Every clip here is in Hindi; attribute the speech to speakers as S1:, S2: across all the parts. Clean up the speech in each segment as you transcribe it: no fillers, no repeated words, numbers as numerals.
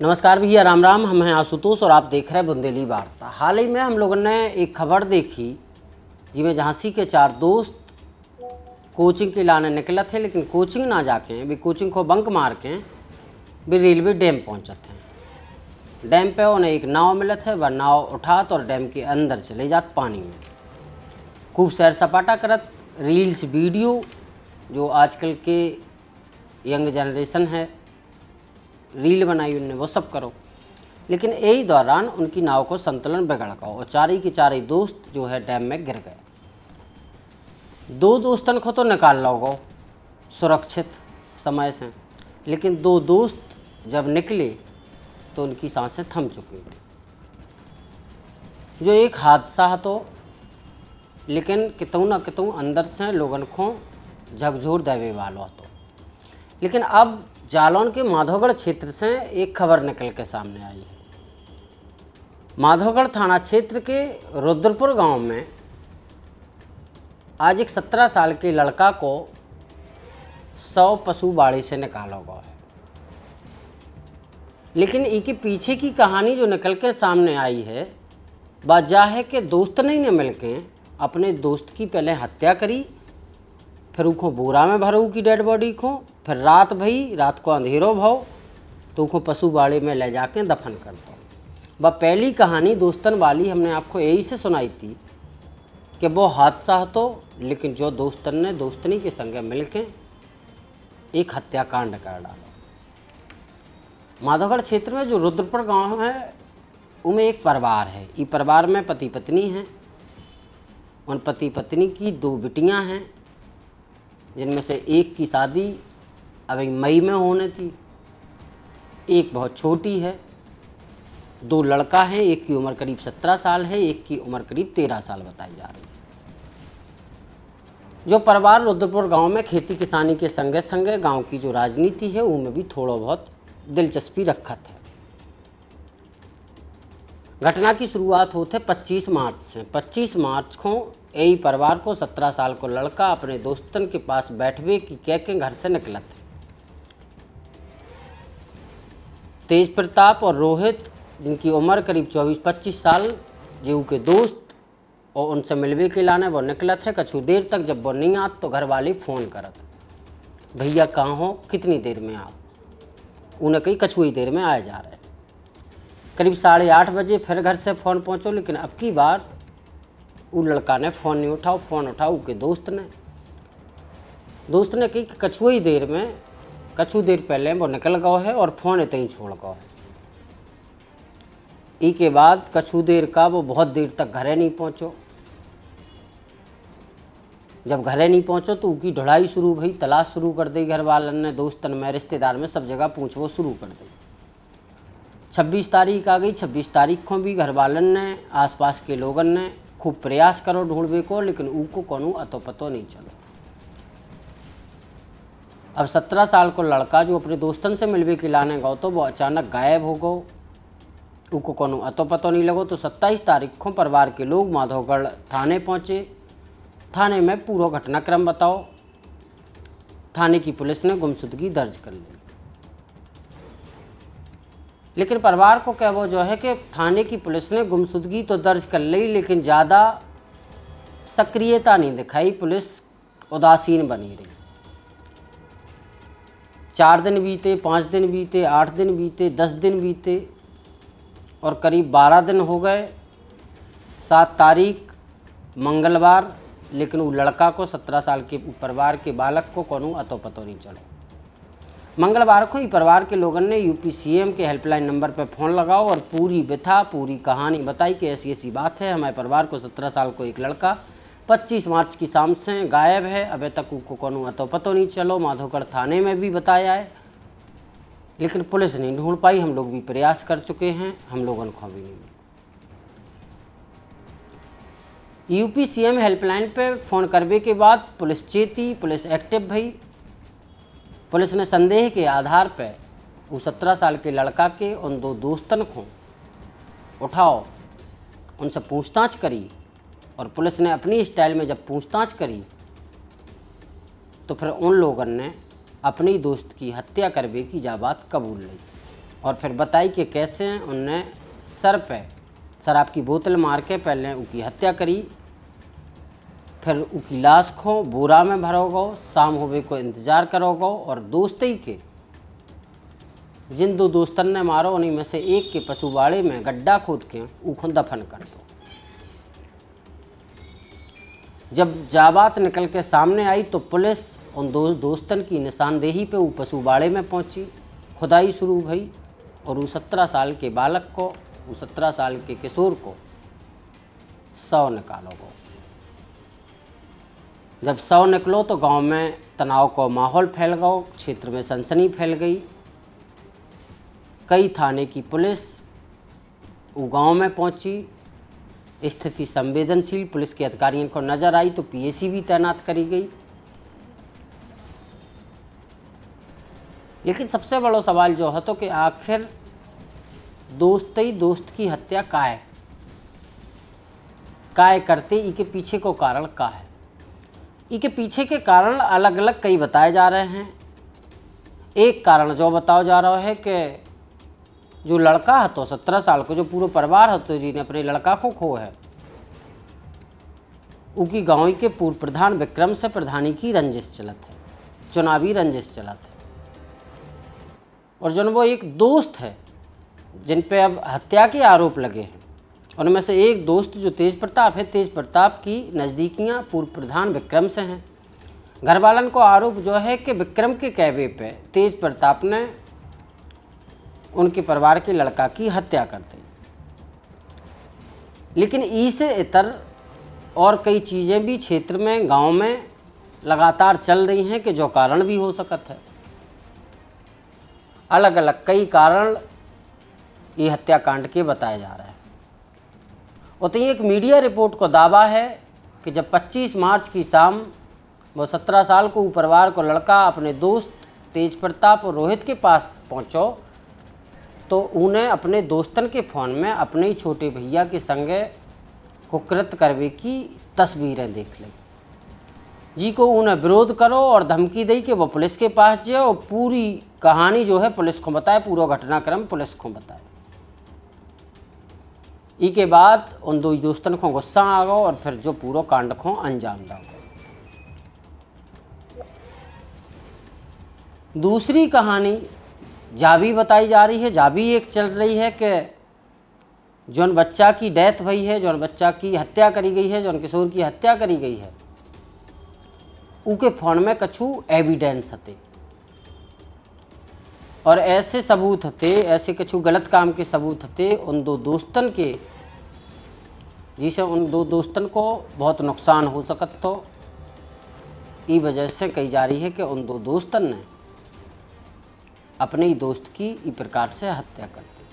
S1: नमस्कार भैया, राम राम। हम हैं आशुतोष और आप देख रहे हैं बुंदेली वार्ता। हाल ही में हम लोगों ने एक खबर देखी जिसमें झांसी के 4 दोस्त कोचिंग के लाने निकले थे, लेकिन कोचिंग ना जाके भी कोचिंग को बंक मार के भी रेलवे डैम पहुँचे थे। डैम पे उन्हें एक नाव मिले थे, वह नाव उठात और डैम के अंदर चले जात पानी में। खूब सैर सपाटा करत, रील्स वीडियो जो आजकल के यंग जनरेशन है रील बनाई उनने, वो सब करो। लेकिन यही दौरान उनकी नाव को संतुलन बिगड़ गया और चारे के चारे दोस्त जो है डैम में गिर गए। 2 दोस्तन को तो निकाल लो सुरक्षित समय से, लेकिन 2 दोस्त जब निकले तो उनकी सांसें थम चुकी। जो एक हादसा तो, लेकिन कितों न कितों अंदर से लोगन को झकझोर देवे वालो तो। लेकिन अब जालौन के माधोगढ़ क्षेत्र से एक खबर निकल के सामने आई है। माधोगढ़ थाना क्षेत्र के रुद्रपुर गांव में आज एक 17 साल के लड़का को 100 पशु बाड़ी से निकाला गया है। लेकिन इसके पीछे की कहानी जो निकल के सामने आई है, वह है कि दोस्त ने मिलके अपने दोस्त की पहले हत्या करी, फिर उनको बोरा में भरो की डेड बॉडी को, फिर रात को अंधेरों भाव तो उनको पशु बाड़े में ले जाके दफन कर दो। वह पहली कहानी दोस्तन वाली हमने आपको यही से सुनाई थी कि वो हादसा तो, लेकिन जो दोस्तन ने दोस्तनी के संगे मिलके एक हत्याकांड कर डाला। माधोगढ़ क्षेत्र में जो रुद्रपुर गांव है उनमें एक परिवार है। ये परिवार में पति पत्नी हैं। उन पति पत्नी की 2 बिटियां हैं, जिनमें से एक की शादी अभी मई में होने थी, एक बहुत छोटी है। 2 लड़का हैं, एक की उम्र करीब 17 साल है, एक की उम्र करीब 13 साल बताई जा रही है। जो परिवार रुद्रपुर गांव में खेती किसानी के संगे संगे गांव की जो राजनीति है उनमें भी थोड़ा बहुत दिलचस्पी रखत है। घटना की शुरुआत होते 25 मार्च से। 25 मार्च को यही परिवार को 17 साल को लड़का अपने दोस्तन के पास बैठवे की कह के घर से निकला था। तेज प्रताप और रोहित, जिनकी उम्र करीब 24-25 साल, जो के दोस्त और उनसे मिलवे के लाने वो निकला थे। कुछ देर तक जब वो नहीं आत तो घर वाले फ़ोन करत, भैया कहाँ हो, कितनी देर में आप? उन्हें कही कुछ ही देर में आए जा रहे। करीब 8:30 बजे फिर घर से फ़ोन पहुँचो, लेकिन अब की बार वो लड़का ने फ़ोन नहीं उठाओ। फ़ोन उठाओ के दोस्त ने कही कि कछु देर पहले वो निकल गया है और फ़ोन इतना ही छोड़ गया है। ई के बाद कछु देर का वो बहुत देर तक घरे नहीं पहुँचो। जब घरे नहीं पहुँचो तो उसकी ढुलाई शुरू भई, तलाश शुरू कर दी घर वालन ने, दोस्तन में, रिश्तेदार में, सब जगह पूछो शुरू कर दी। 26 तारीख आ गई। 26 तारीख को भी घर वालन ने, आसपास के लोगन ने खूब प्रयास करो ढूंढवे को, लेकिन उनको कोनो अतो पतो नहीं चलो। अब 17 साल को लड़का जो अपने दोस्तन से मिलवे के लाने गो तो वो अचानक गायब हो गो, उनको कोनो अतो पतो नहीं लगो। तो 27 तारीख को परिवार के लोग माधोगढ़ थाने पहुँचे। थाने में पूरा घटनाक्रम बताओ। थाने की पुलिस ने गुमशुदगी दर्ज कर ली। लेकिन परिवार को क्या वो जो है कि थाने की पुलिस ने गुमशुदगी तो दर्ज कर ली, लेकिन ज़्यादा सक्रियता नहीं दिखाई। पुलिस उदासीन बनी रही। 4 दिन बीते, 5 दिन बीते, 8 दिन बीते, 10 दिन बीते और करीब 12 दिन हो गए। 7 तारीख मंगलवार, लेकिन वो लड़का को, 17 साल के परिवार के बालक को कोनो अतो पतो नहीं चलो। मंगलवार को ही परिवार के लोगों ने यूपी सीएम के हेल्पलाइन नंबर पर फ़ोन लगाओ और पूरी व्यथा, पूरी कहानी बताई कि ऐसी ऐसी बात है। हमारे परिवार को 17 साल को एक लड़का 25 मार्च की शाम से गायब है, अभी तक उनको कोनो अतो पतो नहीं चलो। माधोगढ़ थाने में भी बताया है, लेकिन पुलिस नहीं ढूंढ पाई। हम लोग भी प्रयास कर चुके हैं, हम लोगों को भी नहीं। यूपी सीएम हेल्पलाइन पे फ़ोन करने के बाद पुलिस चेती, पुलिस एक्टिव भई। पुलिस ने संदेह के आधार पर वो 17 साल के लड़का के उन 2 दोस्तन को उठाओ, उनसे पूछताछ करी और पुलिस ने अपनी स्टाइल में जब पूछताछ करी तो फिर उन लोगों ने अपने दोस्त की हत्या करने की जा बात कबूल ली। और फिर बताई कि कैसे उनने सर पे शराब की बोतल मार के पहले उनकी हत्या करी, फिर उनकी लाश को बोरा में भरो गो, शाम होवे को इंतज़ार करो गो और दोस्ती के जिन 2 दोस्तन ने मारो उन्हीं में से एक के पशुवाड़े में गड्ढा खोद के उनको दफन कर दो। जब जाबात निकल के सामने आई तो पुलिस उन 2 दोस्तन की निशानदेही पे वो पशुवाड़े में पहुंची, खुदाई शुरू भई और वो 17 साल के बालक को, वो 17 साल के किशोर को शव निकालो गो। जब शव निकलो तो गांव में तनाव का माहौल फैल गया, क्षेत्र में सनसनी फैल गई। कई थाने की पुलिस वो गांव में पहुंची, स्थिति संवेदनशील पुलिस के अधिकारियों को नजर आई तो पीएसी भी तैनात करी गई। लेकिन सबसे बड़ा सवाल जो है तो कि आखिर दोस्त की हत्या काय करते, इसके पीछे को कारण का है। इसके पीछे के कारण अलग अलग कई बताए जा रहे हैं। एक कारण जो बताया जा रहा है कि जो लड़का है तो 17 साल को जो पूरा परिवार है तो जी ने अपने लड़का को खो है, उनकी गाँव के पूर्व प्रधान विक्रम से प्रधानी की रंजिश चलत है, चुनावी रंजिश चलत है। और जो वो एक दोस्त है जिन पे अब हत्या के आरोप लगे हैं, उनमें से एक दोस्त जो तेज प्रताप है, तेज प्रताप की नज़दीकियाँ पूर्व प्रधान विक्रम से हैं। घर वालन को आरोप जो है कि विक्रम के कहवे पे तेज प्रताप ने उनके परिवार के लड़का की हत्या कर दी। लेकिन इससे इतर और कई चीज़ें भी क्षेत्र में, गांव में लगातार चल रही हैं कि जो कारण भी हो सकता है। अलग अलग कई कारण ये हत्याकांड के बताए जा रहे हैं। उतनी एक मीडिया रिपोर्ट को दावा है कि जब 25 मार्च की शाम वो 17 साल को परिवार को लड़का अपने दोस्त तेज प्रताप और रोहित के पास पहुंचो तो उन्हें अपने दोस्तन के फ़ोन में अपने ही छोटे भैया के संगे कुकृत करवे की तस्वीरें देख ली, जी को उन्हें विरोध करो और धमकी दी कि वो पुलिस के पास जाए और पूरी कहानी जो है पुलिस को बताए, पूरा घटनाक्रम पुलिस को बताए। इसके बाद उन 2 दोस्तन को गुस्सा आ गया और फिर जो पूरा कांड को अंजाम दिया। दूसरी कहानी जा भी बताई जा रही है, जा भी एक चल रही है कि जौन बच्चा की डेथ भई है, जौन बच्चा की हत्या करी गई है, जौन किशोर की हत्या करी गई है, उनके फ़ोन में कछु एविडेंस हते और ऐसे सबूत हते, ऐसे कछु गलत काम के सबूत हते उन 2 दोस्तन के, जिसे उन 2 दोस्तन को बहुत नुकसान हो सकत। तो इस वजह से कही जा रही है कि उन 2 दोस्तन ने अपने ही दोस्त की इस प्रकार से हत्या कर दी।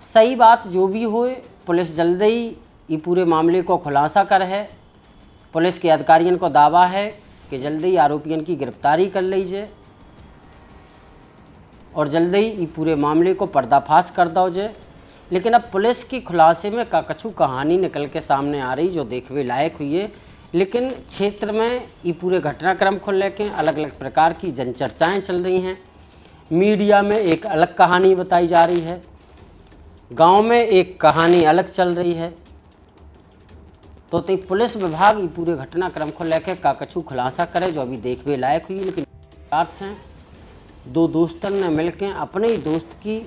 S1: सही बात जो भी होए, पुलिस जल्द ही ये पूरे मामले को खुलासा कर है। पुलिस के अधिकारियों को दावा है कि जल्द ही आरोपियों की गिरफ्तारी कर लीजिए और जल्द ही ये पूरे मामले को पर्दाफाश कर दो जाए। लेकिन अब पुलिस की खुलासे में कछु कहानी निकल के सामने आ रही जो देखने लायक हुई है। लेकिन क्षेत्र में ये पूरे घटनाक्रम को लेकर अलग अलग प्रकार की जनचर्चाएँ चल रही हैं। मीडिया में एक अलग कहानी बताई जा रही है, गांव में एक कहानी अलग चल रही है। तो पुलिस विभाग ये पूरे घटनाक्रम को लेकर कछु खुलासा करे जो अभी देखने लायक हुई। लेकिन रात से 2 दोस्तन ने मिलकर अपने ही दोस्त की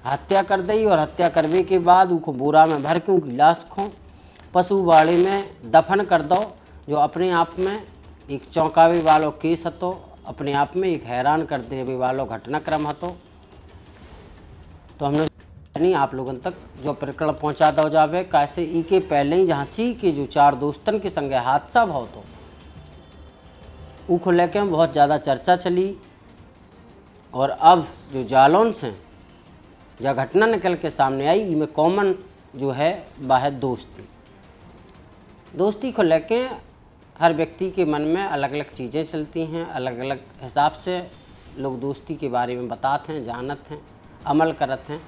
S1: हत्या कर दी और हत्या करने के बाद उनको बोरा में भर के उनकी लाश को पशुवाड़े में दफन कर दो, जो अपने आप में एक चौंकावे वालों केस हतो, अपने आप में एक हैरान कर देवे वालों घटनाक्रम हतो। तो हमने नहीं आप लोगों तक जो प्रकरण पहुंचा दो जावे, कैसे ई के पहले ही झांसी के जो 4 दोस्तन के संगे हादसा भाव तो उनको लेके बहुत ज़्यादा चर्चा चली। और अब जो जालौन से जो घटना निकल के सामने आई, इनमें कॉमन जो है वह है दोस्ती को लेके हर व्यक्ति के मन में अलग अलग चीज़ें चलती हैं, अलग अलग हिसाब से लोग दोस्ती के बारे में बताते हैं, जानते हैं, अमल करते हैं।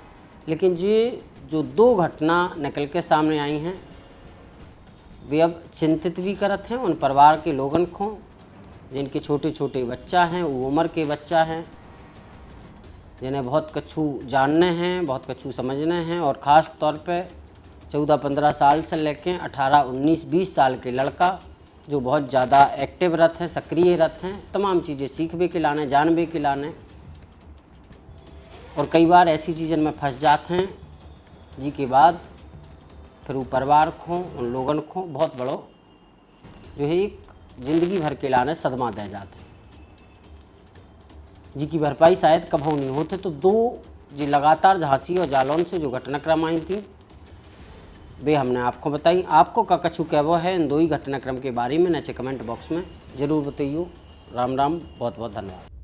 S1: लेकिन ये जो 2 घटना निकल के सामने आई हैं वे अब चिंतित भी करते हैं उन परिवार के लोगों को जिनके छोटे छोटे बच्चा हैं, वो उम्र के बच्चा हैं, जिन्हें बहुत कछु जानने हैं, बहुत कछु समझने हैं, और ख़ास तौर पे 14-15 साल से लेके 18-19-20 साल के लड़का जो बहुत ज़्यादा एक्टिव रहते हैं, सक्रिय रहते हैं, तमाम चीज़ें सीखबे के लाने, जानबे के लाने, और कई बार ऐसी चीज़न में फंस जाते हैं जी के बाद फिर वो परिवार को, उन लोगन को बहुत बड़ो जो है एक ज़िंदगी भर के लाने सदमा दे जाते हैं जी की भरपाई शायद कभी नहीं होते। तो दो जी लगातार झांसी और जालौन से जो घटनाक्रम आई थी वे हमने आपको बताई। आपको का कछु कहवो है इन दो ही घटनाक्रम के बारे में नीचे कमेंट बॉक्स में ज़रूर बताइए। राम राम, बहुत बहुत धन्यवाद।